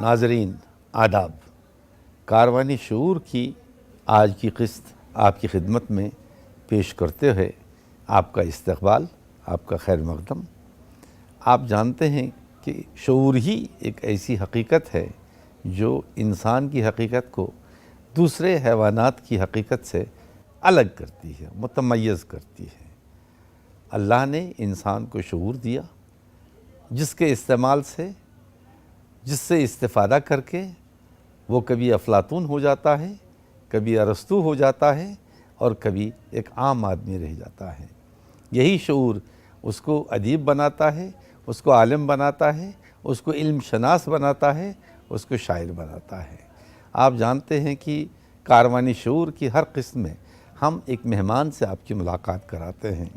ناظرین آداب، کاروانی شعور کی آج کی قسط آپ کی خدمت میں پیش کرتے ہوئے آپ کا استقبال، آپ کا خیر مقدم۔ آپ جانتے ہیں کہ شعور ہی ایک ایسی حقیقت ہے جو انسان کی حقیقت کو دوسرے حیوانات کی حقیقت سے الگ کرتی ہے، متمیز کرتی ہے۔ اللہ نے انسان کو شعور دیا، جس کے استعمال سے، جس سے استفادہ کر کے وہ کبھی افلاطون ہو جاتا ہے، کبھی ارسطو ہو جاتا ہے اور کبھی ایک عام آدمی رہ جاتا ہے۔ یہی شعور اس کو ادیب بناتا ہے، اس کو عالم بناتا ہے، اس کو علم شناس بناتا ہے، اس کو شاعر بناتا ہے۔ آپ جانتے ہیں کہ کاروانی شعور کی ہر قسم میں ہم ایک مہمان سے آپ کی ملاقات کراتے ہیں۔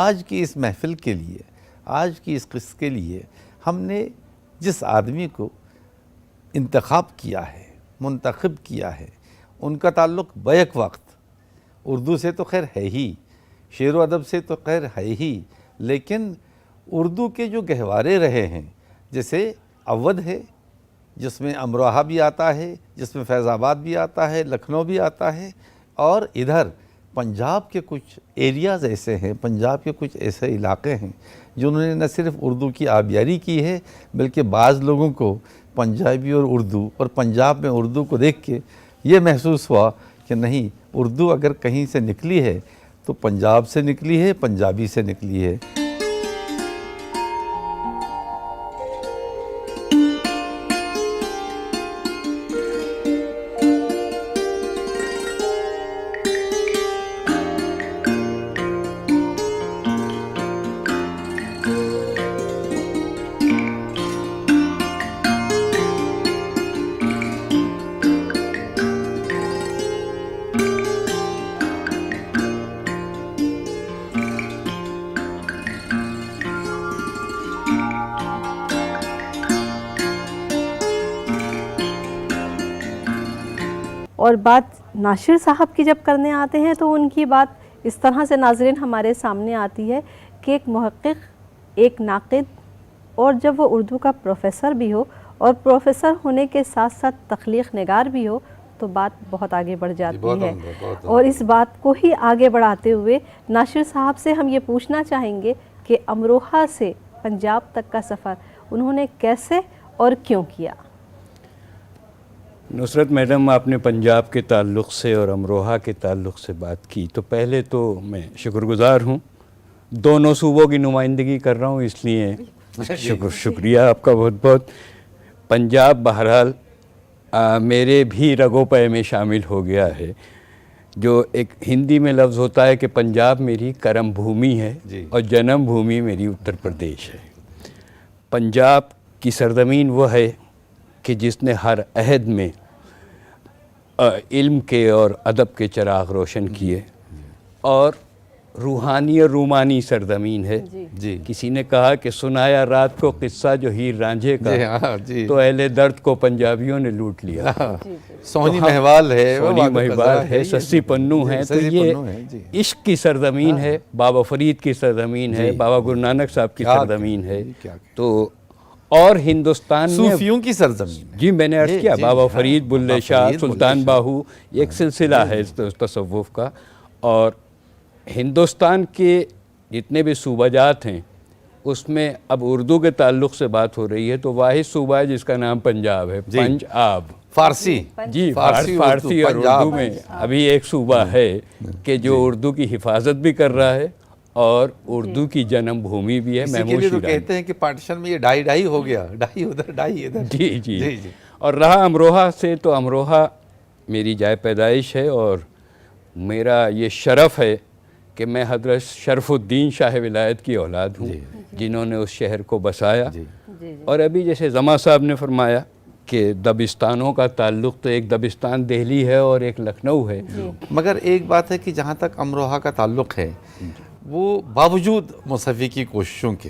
آج کی اس محفل کے لیے، آج کی اس قسط کے لیے ہم نے جس آدمی کو انتخاب کیا ہے، منتخب کیا ہے، ان کا تعلق بیک وقت اردو سے تو خیر ہے ہی، شعر و ادب سے تو خیر ہے ہی، لیکن اردو کے جو گہوارے رہے ہیں، جیسے اودھ ہے جس میں امروہہ بھی آتا ہے، جس میں فیض آباد بھی آتا ہے، لکھنؤ بھی آتا ہے، اور ادھر پنجاب کے کچھ ایریاز ایسے ہیں، پنجاب کے کچھ ایسے علاقے ہیں جنہوں نے نہ صرف اردو کی آبیاری کی ہے بلکہ بعض لوگوں کو پنجابی اور اردو اور پنجاب میں اردو کو دیکھ کے یہ محسوس ہوا کہ نہیں، اردو اگر کہیں سے نکلی ہے تو پنجاب سے نکلی ہے، پنجابی سے نکلی ہے۔ اور بات ناشر صاحب کی جب کرنے آتے ہیں تو ان کی بات اس طرح سے ناظرین ہمارے سامنے آتی ہے کہ ایک محقق، ایک ناقد، اور جب وہ اردو کا پروفیسر بھی ہو اور پروفیسر ہونے کے ساتھ ساتھ تخلیق نگار بھی ہو تو بات بہت آگے بڑھ جاتی ہے۔ اور اس بات کو ہی آگے بڑھاتے ہوئے ناشر صاحب سے ہم یہ پوچھنا چاہیں گے کہ امروہہ سے پنجاب تک کا سفر انہوں نے کیسے اور کیوں کیا؟ نصرت میڈم، آپ نے پنجاب کے تعلق سے اور امروہہ کے تعلق سے بات کی، تو پہلے تو میں شکر گزار ہوں، دونوں صوبوں کی نمائندگی کر رہا ہوں، اس لیے شکریہ آپ کا بہت بہت۔ پنجاب بہرحال میرے بھی رگو پے میں شامل ہو گیا ہے۔ جو ایک ہندی میں لفظ ہوتا ہے کہ پنجاب میری کرم بھومی ہے اور جنم بھومی میری اتر پردیش ہے۔ پنجاب کی سرزمین وہ ہے کہ جس نے ہر عہد میں علم کے اور ادب کے چراغ روشن کیے، اور روحانی اور رومانی سرزمین ہے۔ کسی نے کہا کہ سنایا رات کو قصہ جو ہیر رانجھے کا، تو اہل درد کو پنجابیوں نے لوٹ لیا۔ سونی مہوال ہے، سونی مہوال ہے، سسی پنو ہے، تو یہ عشق کی سرزمین ہے، بابا فرید کی سرزمین ہے، بابا گرو نانک صاحب کی سرزمین ہے، تو اور ہندوستان میں صوفیوں کی سرزمین۔ جی میں نے عرض کیا، بابا فرید، بلے شاہ، سلطان باہو، یہ ایک سلسلہ ہے تصوف کا۔ اور ہندوستان کے جتنے بھی صوبہ جات ہیں اس میں اب اردو کے تعلق سے بات ہو رہی ہے تو واحد صوبہ ہے جس کا نام پنجاب ہے، پنج آب، فارسی، جی فارسی اور اردو میں ابھی ایک صوبہ ہے کہ جو اردو کی حفاظت بھی کر رہا ہے اور اردو کی جنم بھومی بھی ہے۔ اسی کے لیے تو کہتے ہیں کہ پارٹیشن میں یہ ڈھائی ہو گیا، ڈھائی ادھر ڈھائی ادھر۔ جی۔ اور رہا امروہہ سے، تو امروہہ میری جائے پیدائش ہے اور میرا یہ شرف ہے کہ میں حضرت شرف الدین شاہ ولایت کی اولاد ہوں، جنہوں نے اس شہر کو بسایا۔ اور ابھی جیسے زما صاحب نے فرمایا کہ دبستانوں کا تعلق، تو ایک دبستان دہلی ہے اور ایک لکھنؤ ہے۔ مگر ایک بات ہے کہ جہاں تک امروہہ کا تعلق ہے، وہ باوجود مصحفی کی کوششوں کے،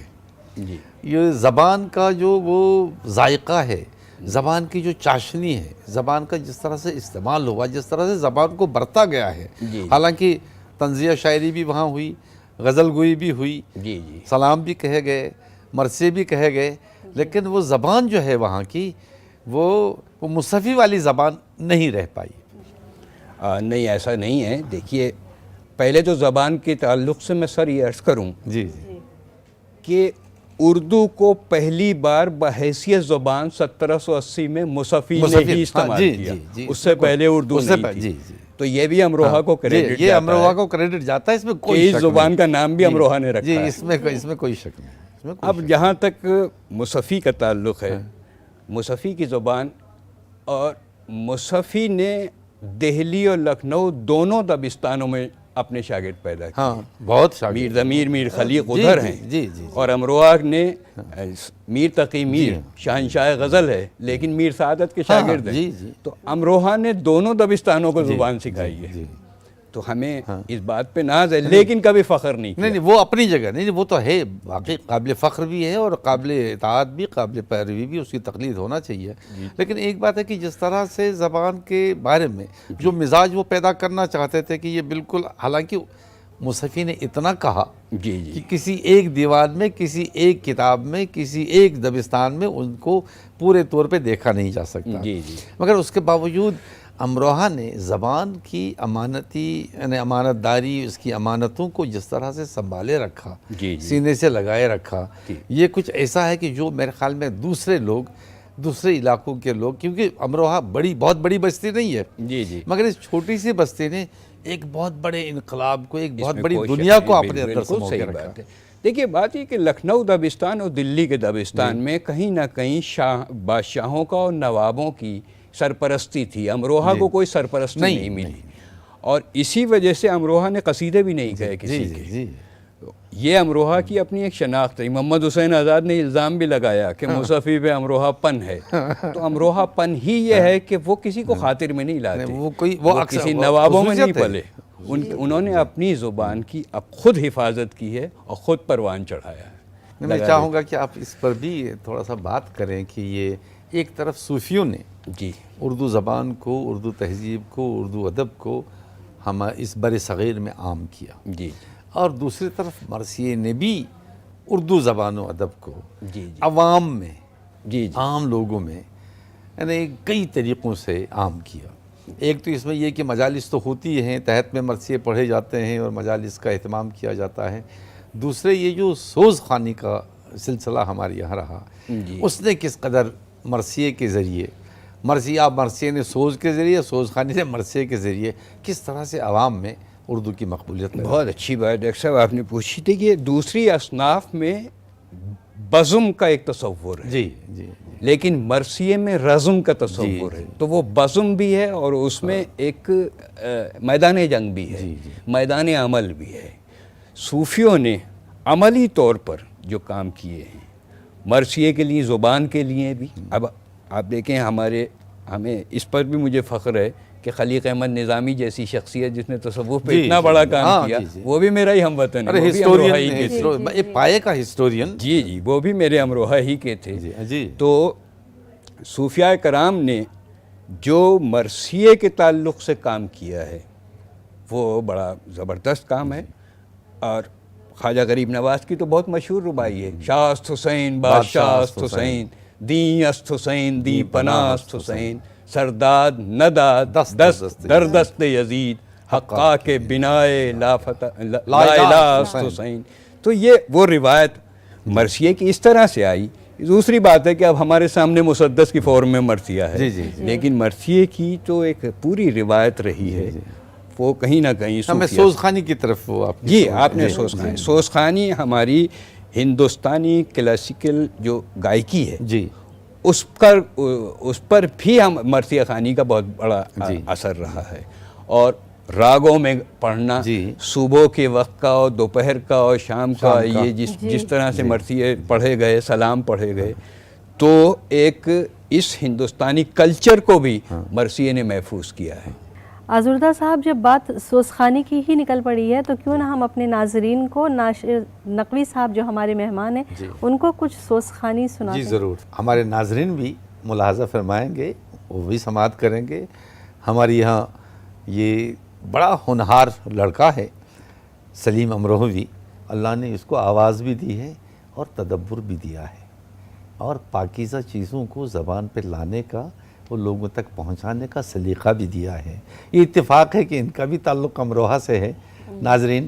یہ زبان کا جو وہ ذائقہ ہے، زبان کی جو چاشنی ہے، زبان کا جس طرح سے استعمال ہوا، جس طرح سے زبان کو برتا گیا ہے، حالانکہ طنزیہ شاعری بھی وہاں ہوئی، غزل گوئی بھی ہوئی، سلام بھی کہے گئے، مرثیے بھی کہے گئے، لیکن وہ زبان جو ہے وہاں کی، وہ مصحفی والی زبان نہیں رہ پائی. نہیں ایسا نہیں ہے. دیکھیے پہلے تو زبان کے تعلق سے میں سر یہ عرض کروں جی جی کہ اردو کو پہلی بار بحیثیت زبان 1780 میں مصحفی نے ہی استعمال کیا. اس سے پہلے اردو نہیں تھی. تو یہ بھی امروہہ کو کریڈٹ یہ امروہہ کو کریڈٹ جاتا ہے. اس میں کوئی اس زبان کا نام بھی امروہہ نے رکھا ہے. اس میں کوئی شک نہیں. اب جہاں تک مصحفی کا تعلق ہے، مصحفی کی زبان، اور مصحفی نے دہلی اور لکھنؤ دونوں دبستانوں میں اپنے شاگرد پیدا کیے. ہاں بہت شاگرد. میر ضمیر میر خلیق ادھر ہیں. جی جی. اور امروہہ نے میر تقی میر شہنشاہ غزل ہے لیکن میر سعادت کے شاگرد ہیں. تو امروہہ نے دونوں دبستانوں کو زبان سکھائی ہے. تو ہمیں اس بات پہ ناز ہے لیکن کبھی فخر نہیں کیا. نہیں وہ اپنی جگہ نہیں، وہ تو ہے واقعی قابل فخر بھی ہے اور قابل اطاعت بھی، قابل پیروی بھی، اس کی تقلید ہونا چاہیے. لیکن ایک بات ہے کہ جس طرح سے زبان کے بارے میں جو مزاج وہ پیدا کرنا چاہتے تھے کہ یہ بالکل، حالانکہ مصحفی نے اتنا کہا کہ کسی ایک دیوان میں، کسی ایک کتاب میں، کسی ایک دبستان میں ان کو پورے طور پہ دیکھا نہیں جا سکتا. مگر اس کے باوجود امروہہ نے زبان کی امانتی، یعنی امانت داری، اس کی امانتوں کو جس طرح سے سنبھالے رکھا، سینے سے لگائے رکھا، یہ کچھ ایسا ہے کہ جو میرے خیال میں دوسرے لوگ، دوسرے علاقوں کے لوگ، کیونکہ امروہہ بہت بڑی بستی نہیں ہے، مگر اس چھوٹی سی بستی نے ایک بہت بڑے انقلاب کو، ایک بہت بڑی دنیا کو اپنے اندر سمو کے رکھا. دیکھیے بات یہ کہ لکھنؤ دبستان اور دلی کے دبستان میں کہیں نہ کہیں بادشاہوں کا اور نوابوں کی سرپرستی تھی. امروہہ کو کوئی سرپرستی نہیں ملی، اور اسی وجہ سے امروہہ نے قصیدے بھی نہیں کہے کسی کے. یہ امروہہ کی اپنی ایک شناخت ہے. محمد حسین آزاد نے الزام بھی لگایا کہ مصحفی پہ امروہہ پن ہے. تو امروہہ پن ہی یہ ہے کہ وہ کسی کو خاطر میں نہیں لاتے، وہ کسی نوابوں میں نہیں پلے. انہوں نے اپنی زبان کی اب خود حفاظت کی ہے اور خود پروان چڑھایا ہے. میں چاہوں گا کہ آپ اس پر بھی تھوڑا سا بات کریں کہ یہ ایک طرف صوفیوں نے اردو زبان کو، اردو تہذیب کو، اردو ادب کو اس بر صغیر میں عام کیا، اور دوسری طرف مرثیے نے بھی اردو زبان و ادب کو عوام میں، عام لوگوں میں، یعنی کئی طریقوں سے عام کیا. ایک تو اس میں یہ کہ مجالس تو ہوتی ہیں، تحت میں مرثیے پڑھے جاتے ہیں اور مجالس کا اہتمام کیا جاتا ہے. دوسرے یہ جو سوز خوانی کا سلسلہ ہمارے یہاں رہا، اس نے کس قدر مرثیے کے ذریعے، مرثیے نے سوز کے ذریعے، سوز خوانی نے مرثیے کے ذریعے کس طرح سے عوام میں اردو کی مقبولیت. بہت اچھی بات ڈاکٹر صاحب آپ نے پوچھی تھی کہ دوسری اصناف میں بزم کا ایک تصور ہے، لیکن مرثیے میں رزم کا تصور ہے. تو وہ بزم بھی ہے اور اس میں ایک میدان جنگ بھی ہے، میدان عمل بھی ہے. صوفیوں نے عملی طور پر جو کام کیے ہیں مرثیے کے لیے، زبان کے لیے بھی. اب آپ دیکھیں ہمیں اس پر بھی مجھے فخر ہے کہ خلیق احمد نظامی جیسی شخصیت جس نے تصوف پہ اتنا بڑا کام کیا، وہ بھی میرا ہی ہم وطن ہے، ایک پائے کا ہسٹورین. وہ بھی میرے امروہہ ہی کے تھے. تو صوفیاء کرام نے جو مرثیے کے تعلق سے کام کیا ہے وہ بڑا زبردست کام ہے. اور خواجہ غریب نواز کی تو بہت مشہور رباعی ہے، شاہ است حسین بادشاہ است حسین، دیں است حسین دی پناہ است حسین، سرداد نداد دست در دست یزید، حقا کے بنائے لا الہ است حسین. تو یہ وہ روایت مرثیے کی اس طرح سے آئی. دوسری بات ہے کہ اب ہمارے سامنے مسدس کی فارم میں مرثیہ ہے، لیکن مرثیے کی تو ایک پوری روایت رہی ہے. وہ کہیں نہ کہیں ہمیں سوزخانی کی طرف وہ آپ نے سوزخانی ہماری ہندوستانی کلاسیکل جو گائکی ہے اس پر بھی ہم مرثیہ خوانی کا بہت بڑا اثر رہا ہے. اور راگوں میں پڑھنا، صبح کے وقت کا اور دوپہر کا اور شام کا، یہ جس طرح سے مرثیے پڑھے گئے، سلام پڑھے گئے، تو ایک اس ہندوستانی کلچر کو بھی مرثیے نے محفوظ کیا ہے. آزردہ صاحب جب بات سوزخانی کی ہی نکل پڑی ہے تو کیوں نہ ہم اپنے ناظرین کو نقوی صاحب جو ہمارے مہمان ہیں ان کو کچھ سوزخانی سناتے ہیں. ضرور. ہمارے ناظرین بھی ملاحظہ فرمائیں گے، وہ بھی سماعت کریں گے. ہمارے یہاں یہ بڑا ہونہار لڑکا ہے سلیم امروہوی، اللہ نے اس کو آواز بھی دی ہے اور تدبر بھی دیا ہے. اور پاکیزہ چیزوں کو زبان پہ لانے کا، وہ لوگوں تک پہنچانے کا سلیقہ بھی دیا ہے۔ یہ اتفاق ہے کہ ان کا بھی تعلق امروہہ سے ہے۔ ناظرین،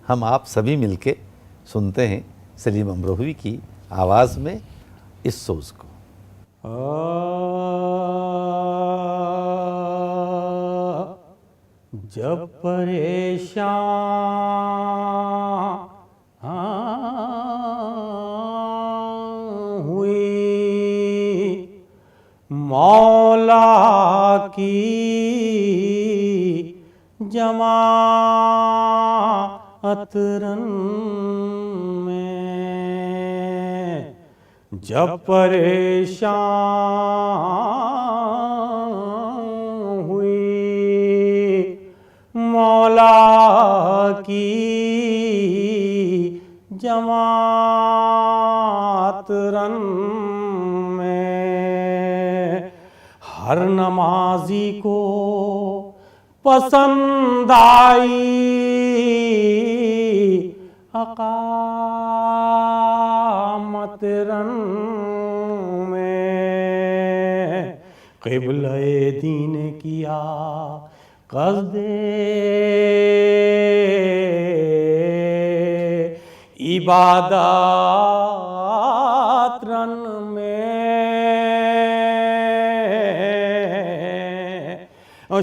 ہم آپ سبھی مل کے سنتے ہیں سلیم امروہوی کی آواز میں اس سوز کو۔ جب پریشان ہوئی مولا کی جماعت رن میں، جب پریشان ہوئی مولا کی جماعت رن میں، ہر نمازی کو پسند آئی اقامت رن میں، قبلہ دین کیا قصد عبادات رن میں،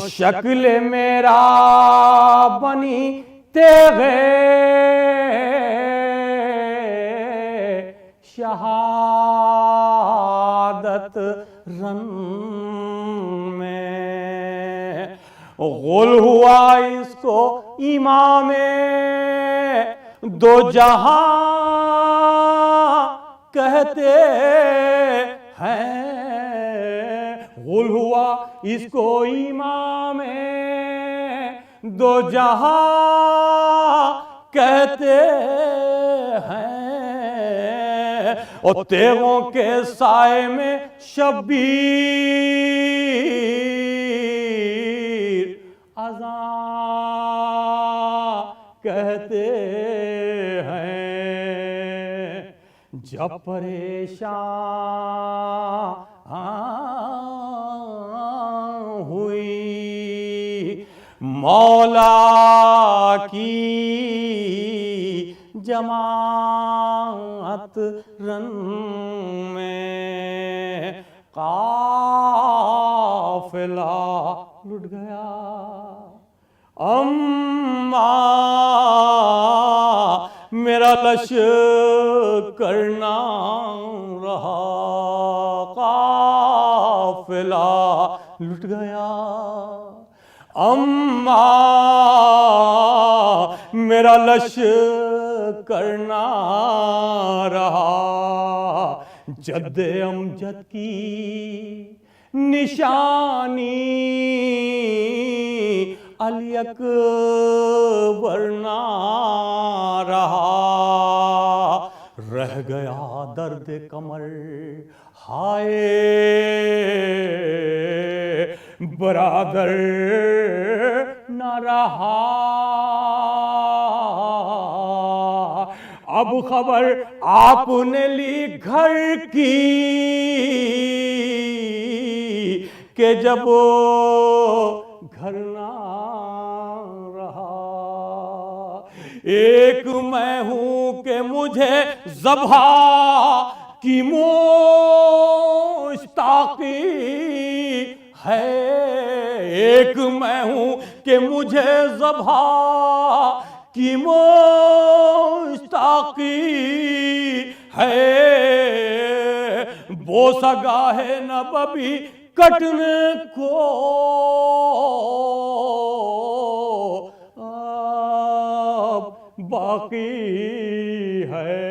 شکل میرا بنی تیغے شہادت رن میں، غل ہوا اس کو امام دو جہاں کہتے ہیں، غل ہوا اس کو امام دو جہاں کہتے ہیں، اور تیغوں کے سائے میں شبیر اذان کہتے ہیں، جب پریشان ہوئی مولا کی جماعت رن میں، قافلہ لٹ گیا اما میرا لشکر نہ رہا، قافلہ لٹ گیا اما میرا لشکر نہ رہا، جد امجد کی نشانی علی اکبر نہ رہا، رہ گیا درد کمر ہائے برادر نہ رہا، اب خبر آپ نے لی گھر کی کہ جب گھر نہ رہا، ایک میں ہوں کہ مجھے ذبح کی مشتاقی ہے، ایک میں ہوں کہ مجھے ذبح کی مشتاقی ہے، بوسہ گاہ نبوی کٹنے کو اب باقی ہے۔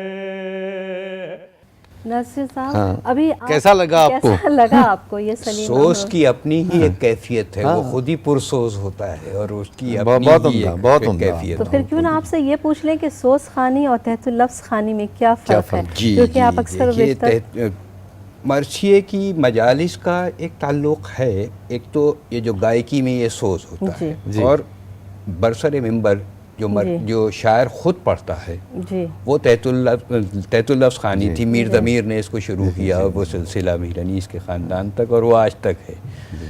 ناصر صاحب ہاں، ابھی کیسا لگا آپ کو؟ کیسا لگا آپ کو یہ سلیم سوز امروہوی؟ کی اپنی ہی ایک کیفیت ہے، وہ خود ہی پرسوز ہوتا ہے اور اس کی اپنی بہت ہی عمدہ، ایک بہت عمدہ۔ کیفیت تو پھر کیوں نہ آپ سے یہ پوچھ لیں کہ سوز خوانی اور تحت اللفظ خوانی میں کیا فرق ہے؟ کیونکہ آپ اکثر بیشتر مرثیے کی مجالس کا ایک تعلق ہے، ایک تو یہ جو گائکی میں یہ سوز ہوتا ہے، جی۔ اور برسر ممبر جو شاعر خود پڑھتا ہے جی وہ تحت اللفظ خوانی تھی. میر ضمیر نے اس کو شروع کیا اور وہ سلسلہ میر انیس کے خاندان تک اور وہ آج تک ہے.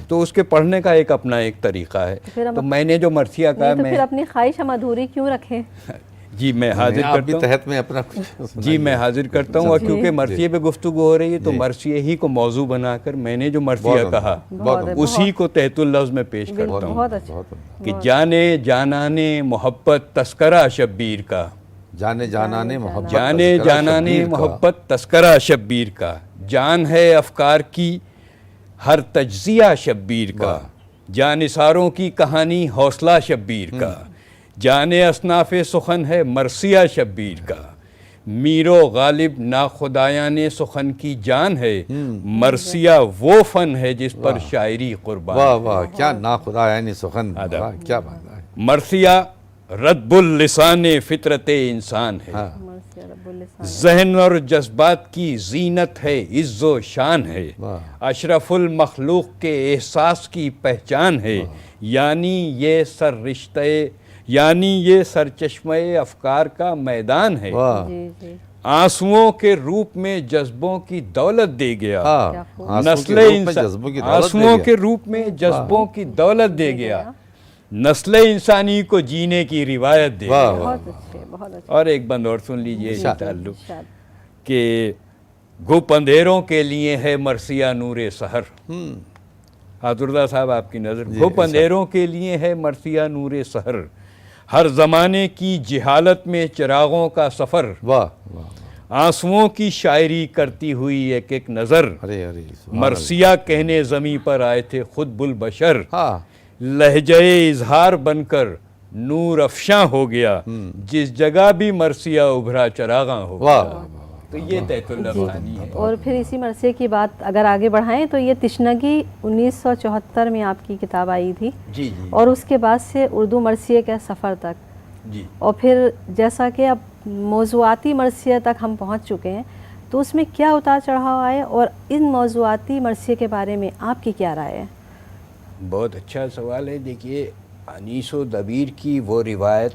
تو اس کے پڑھنے کا ایک اپنا ایک طریقہ ہے. تو میں نے جو مرثیہ کہا تو میں پھر اپنی خواہش ہم ادھوری کیوں رکھیں؟ جی میں حاضر آپ بھی کرتا ہوں. تحت میں اپنا کچھ جی میں حاضر کرتا ہوں. اور کیونکہ مرثیے پہ گفتگو ہو رہی ہے تو مرثیے ہی کو موضوع بنا کر میں نے جو مرثیہ کہا اسی کو تحت اللفظ میں پیش کرتا ہوں بہت اچھا. کہ جانے جانانے محبت تذکرہ شبیر کا، جانے جانانے محبت جانے تذکرہ جانانے شبیر کا. محبت تذکرہ شبیر کا، جان ہے افکار کی ہر تجزیہ شبیر کا، جانثاروں کی کہانی حوصلہ شبیر کا، جانے اصناف سخن ہے مرثیہ شبیر کا، میر و غالب ناخدایان سخن کی جان ہے، مرثیہ وہ فن ہے جس پر شاعری قربان. واہ واہ کیا ناخدا یعنی سخن، واہ کیا بات ہے. مرثیہ ردب اللسان فطرت انسان ہے، مرثیہ رب اللسان. ذہن اور جذبات کی زینت ہے، عز و شان ہے، اشرف المخلوق کے احساس کی پہچان ہے، یعنی یہ سرچشمہ افکار کا میدان ہے، واہ جی جی آنسوؤں کے روپ میں جذبوں کی دولت دے گیا، ہاں نسل آنسوؤں کے روپ میں جذبوں کی دولت دے گیا، نسل انسانی کو جینے کی روایت دے گیا. بہت اچھے بہت اچھے. اور ایک بند اور سن لیجئے اس تعلق کہ گھپ اندھیروں کے لیے ہے مرثیہ نور سحر. حضردہ صاحب آپ کی نظر. گھپ اندھیروں کے لیے ہے مرثیہ نور سحر، ہر زمانے کی جہالت میں چراغوں کا سفر، واہ واہ. آنسوؤں کی شاعری کرتی ہوئی ایک ایک نظر، ارے ارے مرثیہ کہنے زمیں پر آئے تھے خود بلبشر، ہاں لہجہ اظہار بن کر نور افشاں ہو گیا، جس جگہ بھی مرثیہ ابھرا چراغاں ہو گیا. واہ. تو یہ تحت اللفظ خوانی ہے. اور پھر اسی مرثیے کی بات اگر آگے بڑھائیں تو یہ تشنگی 1974 میں آپ کی کتاب آئی تھی، جی جی اور اس کے بعد سے اردو مرثیے کا سفر تک، جی. اور پھر جیسا کہ اب موضوعاتی مرثیے تک ہم پہنچ چکے ہیں تو اس میں کیا اتار چڑھاؤ آئے، اور ان موضوعاتی مرثیے کے بارے میں آپ کی کیا رائے ہے؟ بہت اچھا سوال ہے. دیکھیے انیس و دبیر کی وہ روایت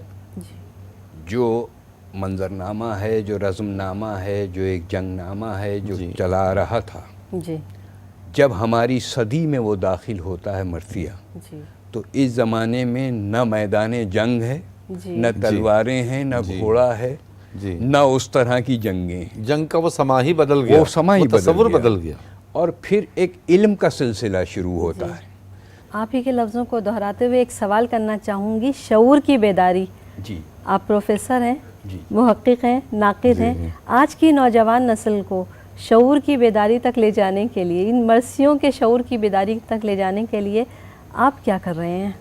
جو منظرنامہ ہے، جو رزم نامہ ہے، جو ایک جنگ نامہ ہے جو چلا رہا تھا، جی جب ہماری صدی میں وہ داخل ہوتا ہے مرثیہ، جی تو اس زمانے میں نہ میدان جنگ ہے، جی نہ تلواریں ہیں، نہ گھوڑا ہے، جی نہ اس طرح کی جنگیں ہیں. جنگ کا وہ سما ہی بدل گیا، وہ سما ہی تصور بدل گیا. اور پھر ایک علم کا سلسلہ شروع ہوتا ہے. آپ ہی کے لفظوں کو دہراتے ہوئے ایک سوال کرنا چاہوں گی. شعور کی بیداری، جی آپ پروفیسر ہیں، جی محقق ہیں، ناقد ہیں، آج کی نوجوان نسل کو شعور کی بیداری تک لے جانے کے لیے، ان مرثیوں کے شعور کی بیداری تک لے جانے کے لیے آپ کیا کر رہے ہیں؟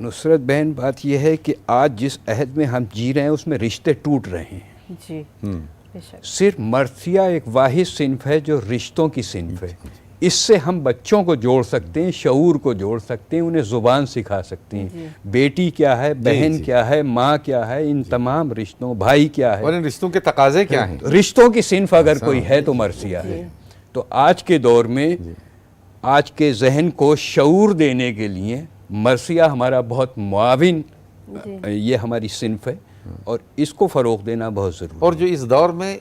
نصرت بہن بات یہ ہے کہ آج جس عہد میں ہم جی رہے ہیں اس میں رشتے ٹوٹ رہے ہیں. جی بے شک. صرف مرثیہ ایک واحد صنف ہے جو رشتوں کی صنف ہے. اس سے ہم بچوں کو جوڑ سکتے ہیں، شعور کو جوڑ سکتے ہیں، انہیں زبان سکھا سکتے ہیں. بیٹی کیا ہے، بہن کیا ہے، ماں کیا ہے، ان تمام رشتوں، بھائی کیا ہے، اور ان رشتوں کے تقاضے کیا ہیں. رشتوں کی صنف اگر کوئی ہے تو مرثیہ ہے. تو آج کے دور میں آج کے ذہن کو شعور دینے کے لیے مرثیہ ہمارا بہت معاون یہ ہماری صنف ہے، اور اس کو فروغ دینا بہت ضروری ہے. اور جو اس دور میں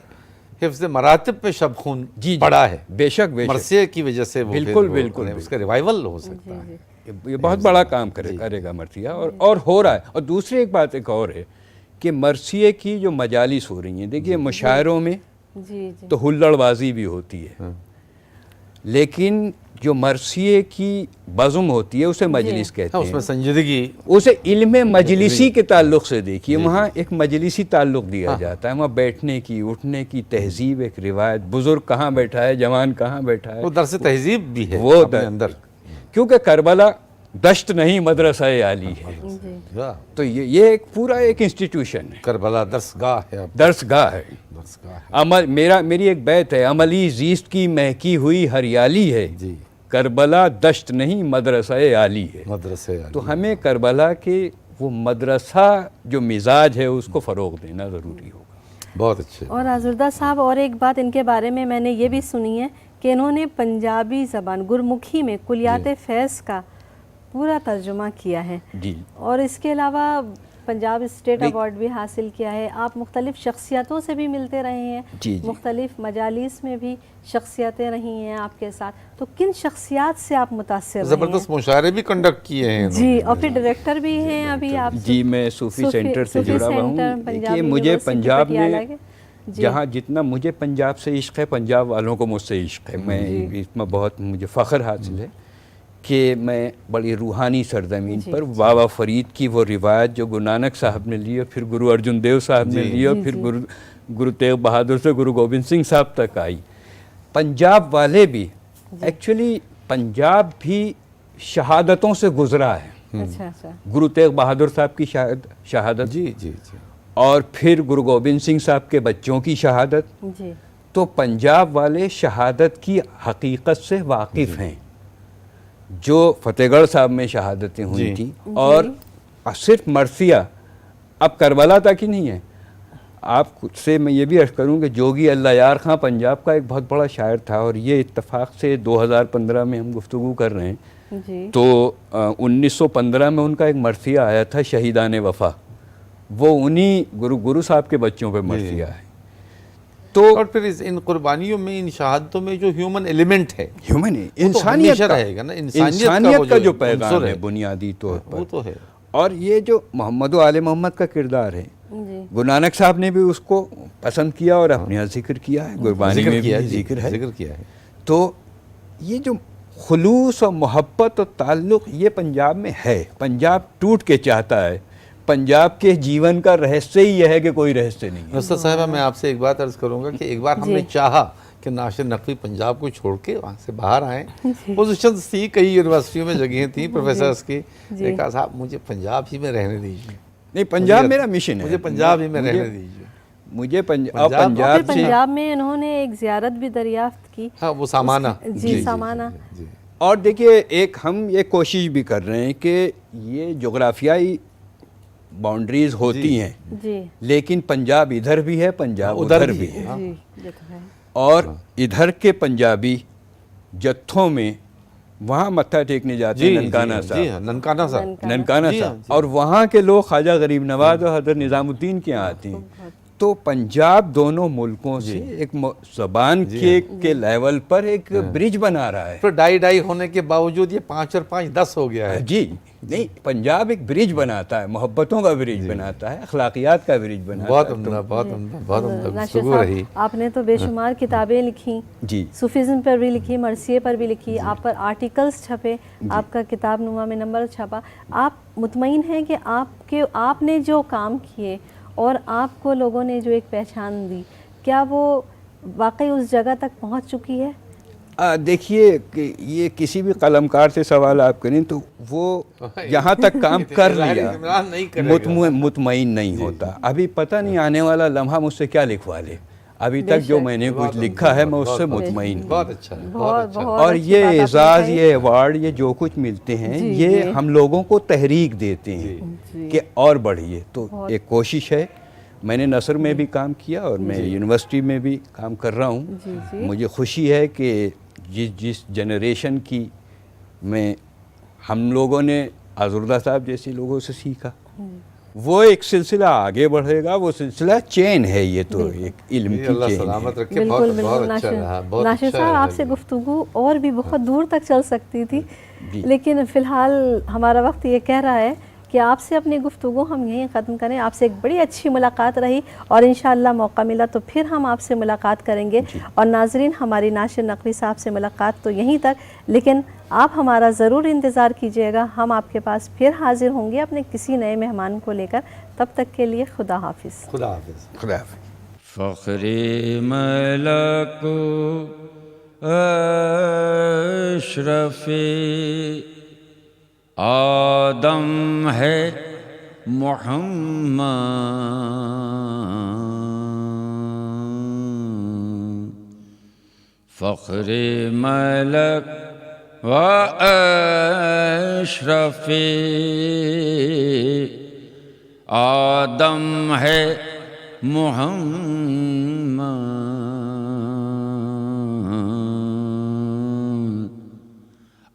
حفظ مراتب پہ شب خون پڑا ہے، بے شک بے شک مرثیے کی وجہ سے وہ بالکل پھر بالکل اس کا ریوائول ہو سکتا ہے. یہ بہت بڑا کام کرے گا مرثیہ، اور ہو رہا ہے. اور دوسری ایک بات ایک اور ہے کہ مرثیے کی جو مجالس ہو رہی ہیں، دیکھیے مشاعروں میں جی جی تو ہلڑ بازی بھی ہوتی ہے، لیکن جو مرثیے کی بزم ہوتی ہے اسے مجلس کہتے اس ہیں. میں سنجیدگی، اسے علم مجلسی کے تعلق سے دیکھیے، وہاں ایک مجلسی تعلق دیا جاتا ہے، وہاں بیٹھنے کی، اٹھنے کی تہذیب، ایک روایت، بزرگ کہاں بیٹھا ہے، جوان کہاں بیٹھا ہے، وہ درس تہذیب بھی ہے وہ اپنے اندر. کیونکہ کربلا دشت نہیں مدرسہ عالی ہے. تو یہ ایک پورا ایک انسٹیٹیوشن ہے، کربلا درس گاہ ہے، درس گاہ ہے. درس گاہ ہے. میری ایک بیت ہے، عملی زیست کی مہکی ہوئی ہریالی ہے، جی کربلا دشت نہیں مدرسہ عالی ہے. مدرسے عالی. تو ہمیں کربلا کے وہ مدرسہ جو مزاج ہے اس کو فروغ دینا ضروری ہوگا. بہت اچھے. اور آزردہ صاحب اور ایک بات ان کے بارے میں نے یہ بھی سنی ہے کہ انہوں نے پنجابی زبان گرمکھی میں کلیات فیض کا پورا ترجمہ کیا ہے جی اور اس کے علاوہ پنجاب اسٹیٹ ایوارڈ بھی حاصل کیا ہے. آپ مختلف شخصیتوں سے بھی ملتے رہے ہیں, جی جی. مختلف مجالس میں بھی شخصیتیں رہی ہیں آپ کے ساتھ, تو کن شخصیات سے آپ متاثر رہے ہیں؟ زبردست مشاعرے بھی کنڈکٹ کیے ہیں جی, اور پھر ڈائریکٹر بھی ہیں ابھی آپ. جی میں صوفی سینٹر سے جڑا ہوا ہوں. دیکھیے مجھے پنجاب میں جہاں جتنا مجھے پنجاب سے عشق ہے, پنجاب والوں کو مجھ سے عشق ہے. میں اس میں بہت مجھے فخر حاصل ہے کہ میں بڑی روحانی سرزمین پر بابا فرید کی وہ روایت جو گرو نانک صاحب نے لی اور پھر گرو ارجن دیو صاحب نے لی اور پھر گرو تیغ بہادر سے گرو گوبند سنگھ صاحب تک آئی. پنجاب والے بھی ایکچولی پنجاب بھی شہادتوں سے گزرا ہے. گرو تیغ بہادر صاحب کی شہادت, جی جی جی, اور پھر گرو گوبند سنگھ صاحب کے بچوں کی شہادت. تو پنجاب والے شہادت کی حقیقت سے واقف ہیں. جو فتح گڑھ صاحب میں شہادتیں ہوئی تھیں اور صرف مرثیہ, اب کربلا تک ہی نہیں ہے. آپ سے میں یہ بھی عرض کروں کہ جوگی اللہ یار خاں پنجاب کا ایک بہت بڑا شاعر تھا, اور یہ اتفاق سے 2015 میں ہم گفتگو کر رہے ہیں تو 1915 میں ان کا ایک مرثیہ آیا تھا شہیدان وفا, وہ انہی گرو صاحب کے بچوں پہ مرثیہ ہے. تو اور پھر ان قربانیوں میں, ان شہادتوں میں جو ہیومن ایلیمنٹ ہے, انسانیت رہے گا نا, انسانیت کا جو پیغام ہے بنیادی طور پر, وہ تو ہے. اور یہ جو محمد و آل محمد کا کردار ہے, گرو نانک صاحب نے بھی اس کو پسند کیا اور اپنے یہاں ذکر کیا ہے, قربانی میں بھی ذکر ہے. تو یہ جو خلوص اور محبت اور تعلق یہ پنجاب میں ہے. پنجاب ٹوٹ کے چاہتا ہے. پنجاب کے جیون کا رہسیہ ہی یہ ہے کہ کوئی رہسیہ نہیں ہے. نصرت صاحبہ میں آپ سے ایک بات عرض کروں گا کہ ایک بار ہم نے چاہا کہ ناصر نقوی پنجاب کو چھوڑ کے وہاں سے باہر آئیں. پوزیشنز تھی, کئی یونیورسٹیوں میں جگہیں تھیں پروفیسرز کی. ایک کہا صاحب مجھے پنجاب ہی میں رہنے دیجیے. نہیں, پنجاب میرا مشن ہے, مجھے پنجاب ہی میں رہنے دیجیے. مجھے پنجاب میں انہوں نے ایک زیارت بھی دریافت کی. ہاں, وہ سامانہ. جی سامانہ. اور دیکھیے ایک ہم یہ کوشش بھی کر رہے ہیں کہ یہ جغرافیائی باؤنڈریز ہوتی ہیں, لیکن پنجاب ادھر بھی ہے, پنجاب ادھر بھی ہے. اور ادھر کے پنجابی جتھوں میں وہاں متھا ٹیکنے جاتے ہیں ننکانہ صاحب, اور وہاں کے لوگ خواجہ غریب نواز اور حضرت نظام الدین کے یہاں آتے ہیں. تو پنجاب دونوں ملکوں سے ایک زبان کے لیول پر ایک برج بنا رہا ہے. پھر ڈائی ہونے کے باوجود یہ 5 اور 5 10 ہو گیا ہے. جی نہیں, پنجاب ایک برج بناتا ہے, محبتوں کا برج بناتا ہے, اخلاقیات کا برج بناتا ہے. بہت عمدہ, بہت عمدہ, بہت عمدہ گفتگو رہی. آپ نے تو بے شمار کتابیں لکھی, جی صوفیزم پر بھی لکھی, مرثیے پر بھی لکھی, آپ پر آرٹیکلز چھپے, آپ کا کتاب نما میں نمبر چھپا. آپ مطمئن ہیں کہ آپ نے جو کام کیے اور آپ کو لوگوں نے جو ایک پہچان دی, کیا وہ واقعی اس جگہ تک پہنچ چکی ہے؟ دیکھیے کہ یہ کسی بھی قلمکار سے سوال آپ کریں تو وہ یہاں تک کام کر لیا مطمئن نہیں ہوتا. ابھی پتہ نہیں آنے والا لمحہ مجھ سے کیا لکھوا لے. ابھی تک جو میں نے کچھ لکھا ہے میں اس سے مطمئن ہوں. بہت اچھا. اور یہ اعزاز, یہ ایوارڈ, یہ جو کچھ ملتے ہیں یہ ہم لوگوں کو تحریک دیتے ہیں کہ اور بڑھیے. تو ایک کوشش ہے. میں نے نثر میں بھی کام کیا اور میں یونیورسٹی میں بھی کام کر رہا ہوں. مجھے خوشی ہے کہ جس جنریشن کی میں ہم لوگوں نے آزردہ صاحب جیسے لوگوں سے سیکھا, وہ ایک سلسلہ آگے بڑھے گا. وہ سلسلہ چین ہے, یہ تو ایک علم کی چین ہے. ناصر صاحب, آپ سے گفتگو اور بھی بہت دور تک چل سکتی تھی, لیکن فی الحال ہمارا وقت یہ کہہ رہا ہے کہ آپ سے اپنی گفتگو ہم یہیں ختم کریں. آپ سے ایک بڑی اچھی ملاقات رہی, اور انشاءاللہ موقع ملا تو پھر ہم آپ سے ملاقات کریں گے. اور ناظرین, ہماری ناصر نقوی صاحب سے ملاقات تو یہیں تک, لیکن آپ ہمارا ضرور انتظار کیجیے گا. ہم آپ کے پاس پھر حاضر ہوں گے اپنے کسی نئے مہمان کو لے کر. تب تک کے لیے خدا حافظ. خدا حافظ. خدا حافظ. فخر ملک اشرف آدم ہے محمد, فخر ملک و اشرف آدم ہے محمد.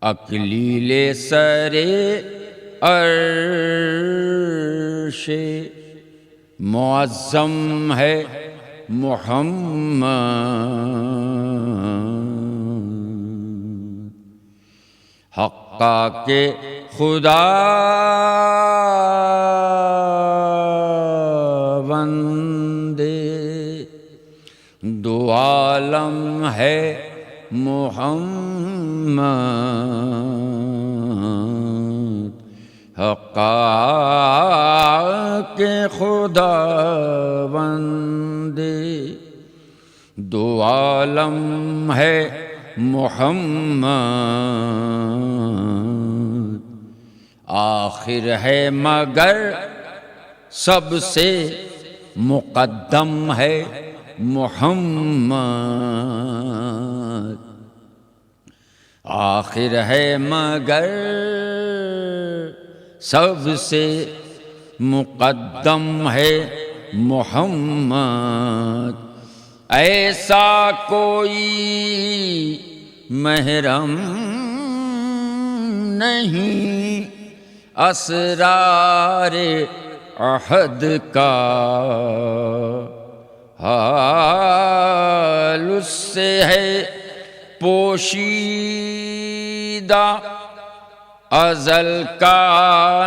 اکلیل سرے عرش معظم ہے محمد، حقا کے خدا بندے دو عالم ہے محمد، حقا کے خدا بندے دو عالم ہے محمد، آخر ہے مگر سب سے مقدم ہے محمد، آخر ہے مگر سب سے مقدم ہے محمد، ایسا کوئی محرم نہیں اسرار عہد کا، حال اس سے ہے پوشیدہ ازل کا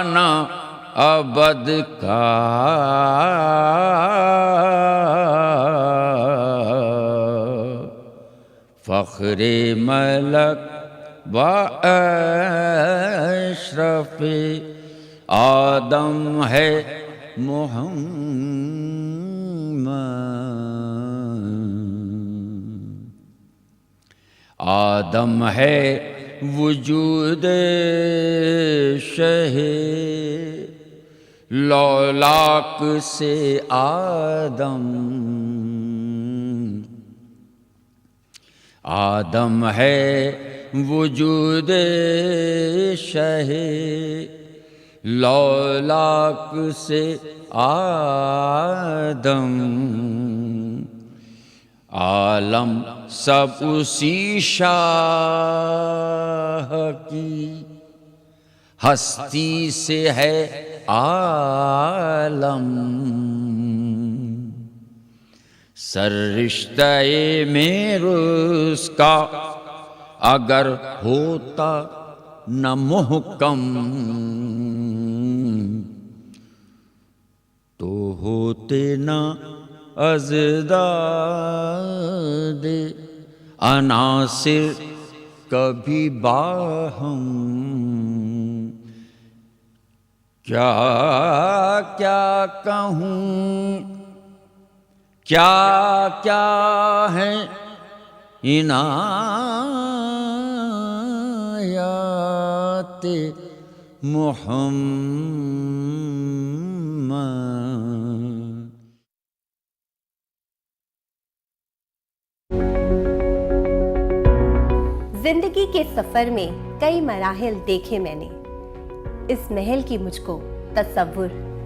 نہ ابد کا، فخر ملک و اشرف آدم ہے محمد، آدم ہے وجود شہ لولاک سے آدم، آدم ہے وجود شہ لولاک سے آدم، عالم سب اسی شاہ کی ہستی سے ہے عالم، سر رشتہ میرے اس کا اگر ہوتا نہ محکم، تو ہوتے نہ ازداد عناصر کبھی باہم، کیا کیا کہوں کیا کیا ہے عنایات محمد۔ زندگی کے سفر میں کئی مراحل دیکھے میں نے، اس محل کی مجھ کو تصور